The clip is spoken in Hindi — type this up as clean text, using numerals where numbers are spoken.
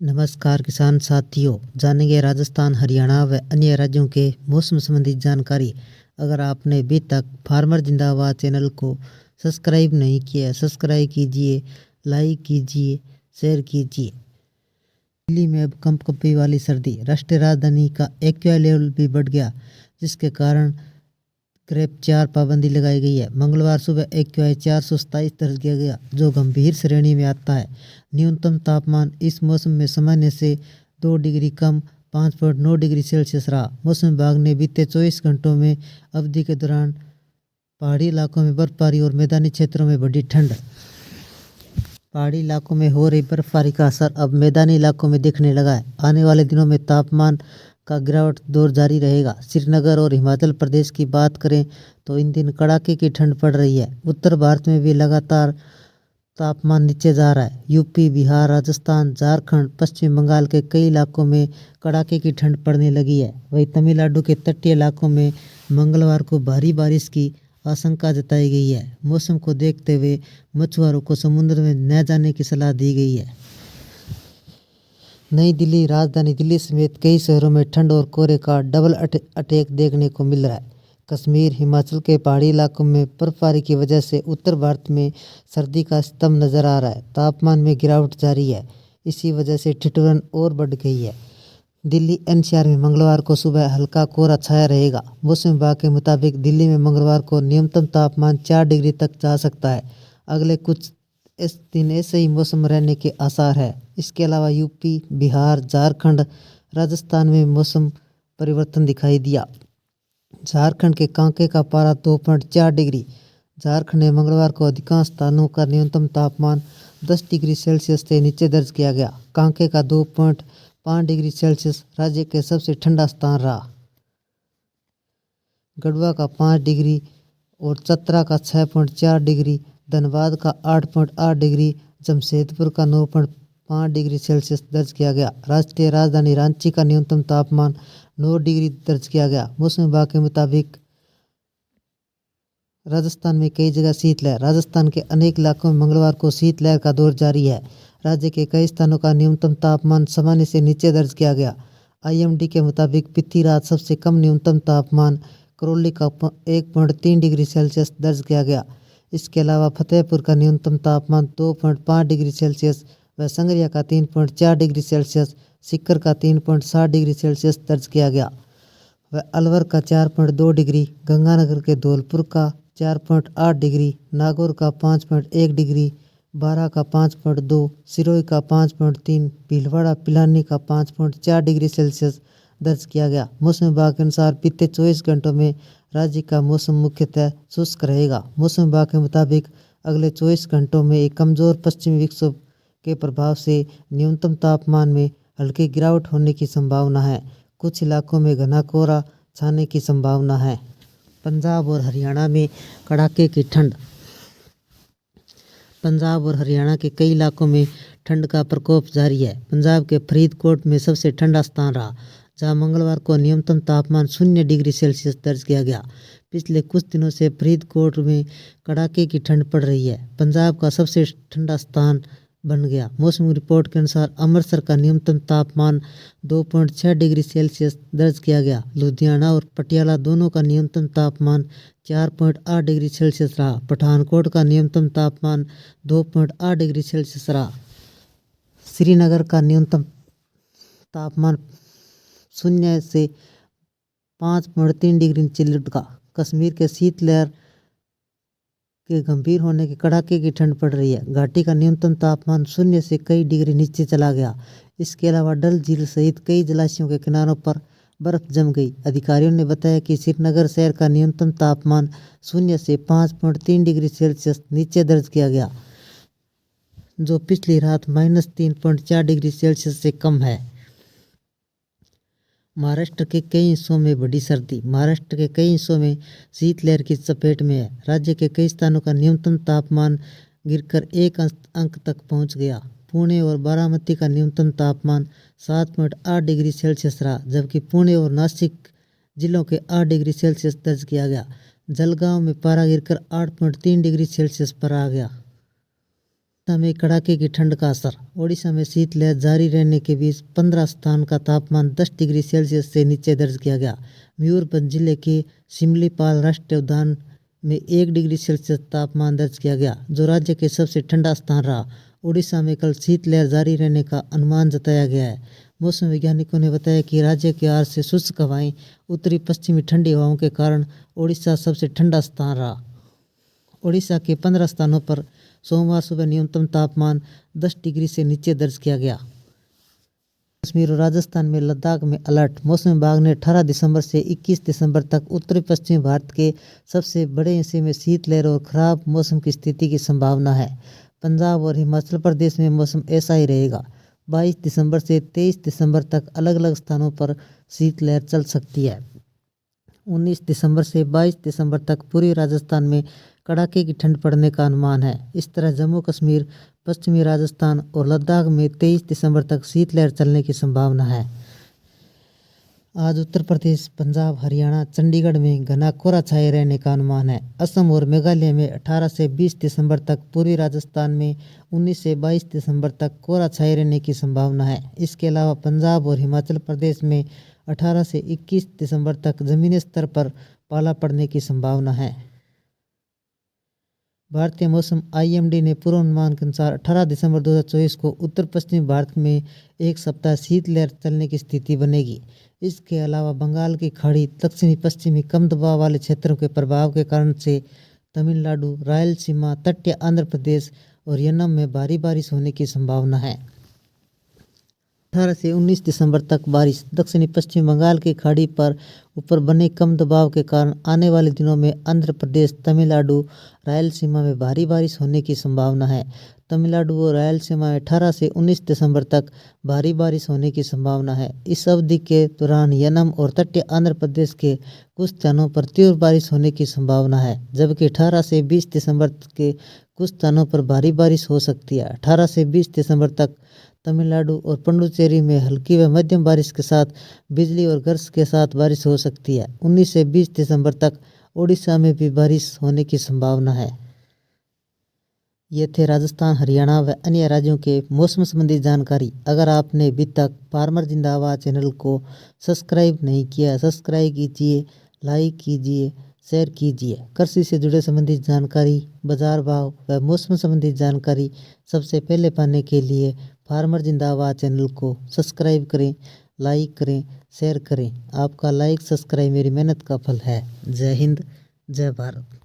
नमस्कार किसान साथियों, जानेंगे राजस्थान, हरियाणा व अन्य राज्यों के मौसम संबंधी जानकारी। अगर आपने अभी तक फार्मर जिंदाबाद चैनल को सब्सक्राइब नहीं किया है, सब्सक्राइब कीजिए, लाइक कीजिए, शेयर कीजिए। दिल्ली में अब कंपकपी वाली सर्दी, राष्ट्रीय राजधानी का एक्यूआई लेवल भी बढ़ गया, जिसके कारण ग्रेप 4 पाबंदी लगाई गई है। मंगलवार सुबह एक्यूआई 427 दर्ज किया गया, जो गंभीर श्रेणी में आता है। न्यूनतम तापमान इस मौसम में सामान्य से 2 डिग्री कम 5.9 डिग्री सेल्सियस रहा। मौसम विभाग ने बीते 24 घंटों में अवधि के दौरान पहाड़ी इलाकों में बर्फबारी और मैदानी क्षेत्रों में बढ़ी ठंड। पहाड़ी इलाकों में हो रही बर्फबारी का असर अब मैदानी इलाकों में दिखने लगा है। आने वाले दिनों में तापमान का गिरावट दौर जारी रहेगा। श्रीनगर और हिमाचल प्रदेश की बात करें तो इन दिन कड़ाके की ठंड पड़ रही है। उत्तर भारत में भी लगातार तापमान नीचे जा रहा है। यूपी, बिहार, राजस्थान, झारखंड, पश्चिम बंगाल के कई इलाकों में कड़ाके की ठंड पड़ने लगी है। वहीं तमिलनाडु के तटीय इलाकों में मंगलवार को भारी बारिश की आशंका जताई गई है। मौसम को देखते हुए मछुआरों को समुद्र में न जाने की सलाह दी गई है। नई दिल्ली, राजधानी दिल्ली समेत कई शहरों में ठंड और कोहरे का डबल अटैक देखने को मिल रहा है। कश्मीर, हिमाचल के पहाड़ी इलाकों में बर्फबारी की वजह से उत्तर भारत में सर्दी का सितम नजर आ रहा है। तापमान में गिरावट जारी है। इसी वजह से ठिठुरन और बढ़ गई है। दिल्ली एनसीआर में मंगलवार को सुबह हल्का कोहरा छाया रहेगा। मौसम विभाग के मुताबिक दिल्ली में मंगलवार को न्यूनतम तापमान 4 डिग्री तक जा सकता है। अगले कुछ दिन ऐसे ही मौसम रहने के आसार है। इसके अलावा यूपी, बिहार, झारखंड, राजस्थान में मौसम परिवर्तन दिखाई दिया। झारखंड के कांके का पारा 2.4 डिग्री। झारखंड में मंगलवार को अधिकांश स्थानों का न्यूनतम तापमान 10 डिग्री सेल्सियस से नीचे दर्ज किया गया। कांके का 2.5 डिग्री सेल्सियस राज्य के सबसे ठंडा स्थान रहा। गढ़वा का 5 डिग्री और चतरा का 6.4 डिग्री, धनबाद का 8.8 डिग्री, जमशेदपुर का 9.5 डिग्री सेल्सियस दर्ज किया गया। राष्ट्रीय राजधानी रांची का न्यूनतम तापमान 9 डिग्री दर्ज किया गया। मौसम विभाग के मुताबिक राजस्थान में कई जगह शीतलहर। राजस्थान के अनेक इलाकों में मंगलवार को शीतलहर का दौर जारी है। राज्य के कई स्थानों का न्यूनतम तापमान सामान्य से नीचे दर्ज किया गया। आईएमडी के मुताबिक बीती रात सबसे कम न्यूनतम तापमान करौली का 1.3 डिग्री सेल्सियस दर्ज किया गया। इसके अलावा फतेहपुर का न्यूनतम तापमान 2.5 डिग्री सेल्सियस व संगरिया का 3.4 डिग्री सेल्सियस, सीकर का 3.7 डिग्री सेल्सियस दर्ज किया गया व अलवर का 4.2 डिग्री, गंगानगर के धौलपुर का 4.8 डिग्री, नागौर का 5.1 डिग्री, बारा का 5.2, सिरोही का 5.3, भीलवाड़ा पिलानी का 5.4 डिग्री सेल्सियस दर्ज किया गया। मौसम विभाग के अनुसार बीते 24 घंटों में राज्य का मौसम मुख्यतः शुष्क रहेगा। मौसम विभाग के मुताबिक अगले 24 घंटों में एक कमजोर पश्चिमी विक्षोभ के प्रभाव से न्यूनतम तापमान में हल्की गिरावट होने की संभावना है। कुछ इलाकों में घना कोहरा छाने की संभावना है। पंजाब और हरियाणा में कड़ाके की ठंड। पंजाब और हरियाणा के कई इलाकों में ठंड का प्रकोप जारी है। पंजाब के फरीदकोट में सबसे ठंडा स्थान रहा, जहां मंगलवार को न्यूनतम तापमान 0 डिग्री सेल्सियस दर्ज किया गया। पिछले कुछ दिनों से फरीदकोट में कड़ाके की ठंड पड़ रही है। पंजाब का सबसे ठंडा स्थान बन गया। मौसम रिपोर्ट के अनुसार अमृतसर का न्यूनतम तापमान 2.6 डिग्री सेल्सियस दर्ज किया गया। लुधियाना और पटियाला दोनों का न्यूनतम तापमान 4.8 डिग्री सेल्सियस रहा। पठानकोट का न्यूनतम तापमान 2.8 डिग्री सेल्सियस रहा। श्रीनगर का न्यूनतम तापमान 0 से 5.3 डिग्री नीचे लुढ़का। कश्मीर के शीतलहर के गंभीर होने के कड़ाके की ठंड पड़ रही है। घाटी का न्यूनतम तापमान 0 से कई डिग्री नीचे चला गया। इसके अलावा डल झील सहित कई जलाशयों के किनारों पर बर्फ जम गई। अधिकारियों ने बताया कि श्रीनगर शहर का न्यूनतम तापमान 0 से 5.3 डिग्री सेल्सियस नीचे दर्ज किया गया, जो पिछली रात -3.4 डिग्री सेल्सियस से कम है। महाराष्ट्र के कई हिस्सों में बढ़ी सर्दी। महाराष्ट्र के कई हिस्सों में शीतलहर की चपेट में है। राज्य के कई स्थानों का न्यूनतम तापमान गिरकर 1 अंक तक पहुंच गया। पुणे और बारामती का न्यूनतम तापमान 7.8 डिग्री सेल्सियस रहा, जबकि पुणे और नासिक जिलों के 8 डिग्री सेल्सियस दर्ज किया गया। जलगांव में पारा गिरकर 8.3 डिग्री सेल्सियस पर आ गया। उड़ीसा में कड़ाके की ठंड का असर। ओडिशा में शीतलहर जारी रहने के बीच 15 स्थान का तापमान 10 डिग्री सेल्सियस से नीचे दर्ज किया गया। मयूरभंज जिले के शिमलीपाल राष्ट्रीय उद्यान में 1 डिग्री सेल्सियस तापमान दर्ज किया गया, जो राज्य के सबसे ठंडा स्थान रहा। ओडिशा में कल शीतलहर जारी रहने का अनुमान जताया गया है। मौसम वैज्ञानिकों ने बताया कि राज्य के आर से शुष्क हवाएं उत्तरी पश्चिमी ठंडी हवाओं के कारण ओडिशा सबसे ठंडा स्थान रहा। ओडिशा के 15 स्थानों पर सोमवार सुबह न्यूनतम तापमान 10 डिग्री से नीचे दर्ज किया गया। कश्मीर और राजस्थान में लद्दाख में अलर्ट। मौसम विभाग ने 18 दिसंबर से 21 दिसंबर तक उत्तरी पश्चिमी भारत के सबसे बड़े हिस्से में शीतलहर और खराब मौसम की स्थिति की संभावना है। पंजाब और हिमाचल प्रदेश में मौसम ऐसा ही रहेगा। 22 दिसंबर से 23 दिसंबर तक अलग अलग स्थानों पर शीतलहर चल सकती है। 19 दिसंबर से 22 दिसंबर तक पूर्वी राजस्थान में कड़ाके की ठंड पड़ने का अनुमान है। इस तरह जम्मू कश्मीर, पश्चिमी राजस्थान और लद्दाख में 23 दिसंबर तक शीतलहर चलने की संभावना है। आज उत्तर प्रदेश, पंजाब, हरियाणा, चंडीगढ़ में घना कोहरा छाए रहने का अनुमान है। असम और मेघालय में 18 से 20 दिसंबर तक, पूर्वी राजस्थान में 19 से 22 दिसंबर तक कोहरा छाए रहने की संभावना है। इसके अलावा पंजाब और हिमाचल प्रदेश में 18 से 21 दिसंबर तक जमीनी स्तर पर पाला पड़ने की संभावना है। भारतीय मौसम IMD ने पूर्वानुमान के अनुसार 18 दिसंबर 2024 को उत्तर पश्चिमी भारत में एक सप्ताह शीतलहर चलने की स्थिति बनेगी। इसके अलावा बंगाल की खाड़ी, दक्षिणी पश्चिमी कम दबाव वाले क्षेत्रों के प्रभाव के कारण से तमिलनाडु, रायलसीमा, तटीय आंध्र प्रदेश और यन्नम में भारी बारिश होने की संभावना है। 18 से 19 दिसंबर तक बारिश। दक्षिणी पश्चिम बंगाल की खाड़ी पर ऊपर बने कम दबाव के कारण आने वाले दिनों में आंध्र प्रदेश, तमिलनाडु, रायलसीमा में भारी बारिश होने की संभावना है। तमिलनाडु और रायलसीमा में 18 से 19 दिसंबर तक भारी बारिश होने की संभावना है। इस अवधि के दौरान यन्नम और तटीय आंध्र प्रदेश के कुछ स्थानों पर तीव्र बारिश होने की संभावना है, जबकि 18 से 20 दिसंबर के कुछ स्थानों पर भारी बारिश हो सकती है। 18 से 20 दिसंबर तक तमिलनाडु और पुडुचेरी में हल्की व मध्यम बारिश के साथ बिजली और गरज के साथ बारिश हो सकती है। 19 से 20 दिसंबर तक ओडिशा में भी बारिश होने की संभावना है। ये थे राजस्थान, हरियाणा व अन्य राज्यों के मौसम संबंधी जानकारी। अगर आपने अभी तक फार्मर जिंदाबाद चैनल को सब्सक्राइब नहीं किया, सब्सक्राइब कीजिए, लाइक कीजिए, शेयर कीजिए। कृषि से जुड़े संबंधित जानकारी, बाजार भाव व मौसम संबंधी जानकारी सबसे पहले पाने के लिए फार्मर जिंदाबाद चैनल को सब्सक्राइब करें, लाइक करें, शेयर करें। आपका लाइक, सब्सक्राइब मेरी मेहनत का फल है। जय हिंद, जय भारत।